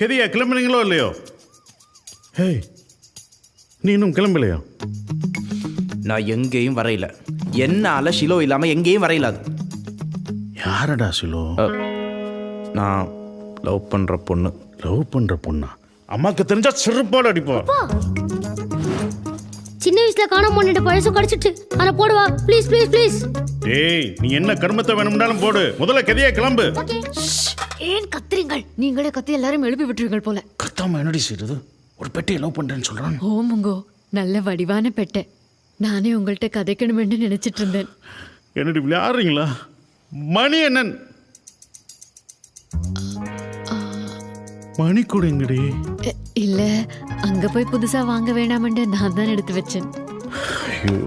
கெதியா கிளம்புறீங்களோ இல்லையோ? ஹேய், நீ இன்னும் கிளம்பலையோ? நான் எங்கேயும் வரையில. என்னால ஷிலோ இல்லாம எங்கேயும் வரையில. அது யாரடா சிலோ? நான் லவ் பண்ற பொண்ணு. லவ் பண்ற பொண்ணா? அம்மாக்கு தெரிஞ்சா சிறுப்பாடு அடிப்போம். சின்ன வயசுல காணாம பண்ணிட்டு பழசு கடிச்சிட்டு அத போடுவா ப்ளீஸ் ப்ளீஸ் ப்ளீஸ். டேய், நீ என்ன கர்மத்தை வேணும்னாலும் போடு, முதல்ல கெதியா கிளம்பு. ஏன் கத்துறீங்கள்? நீங்களே கத்தி எல்லாரும் எழுப்பி விட்டுருங்கள் போல. கத்தாம என்னடி செய்யுது? ஒரு பெட்டியை லவ் பண்றேன்னு சொல்றான். ஓமுங்கோ, நல்ல வடிவான பெட்டை. நானே உங்கள்கிட்ட கதைக்கணும்னு நினைச்சிட்டு இருந்தேன். என்னடி விளையாடுறீங்களா? மணி என்னன் மணி கூட எங்கடி? இல்ல, அங்க போய் புதுசா வாங்க வேணாமண்டு நான் தான் எடுத்து வச்சேன். ஐயோ.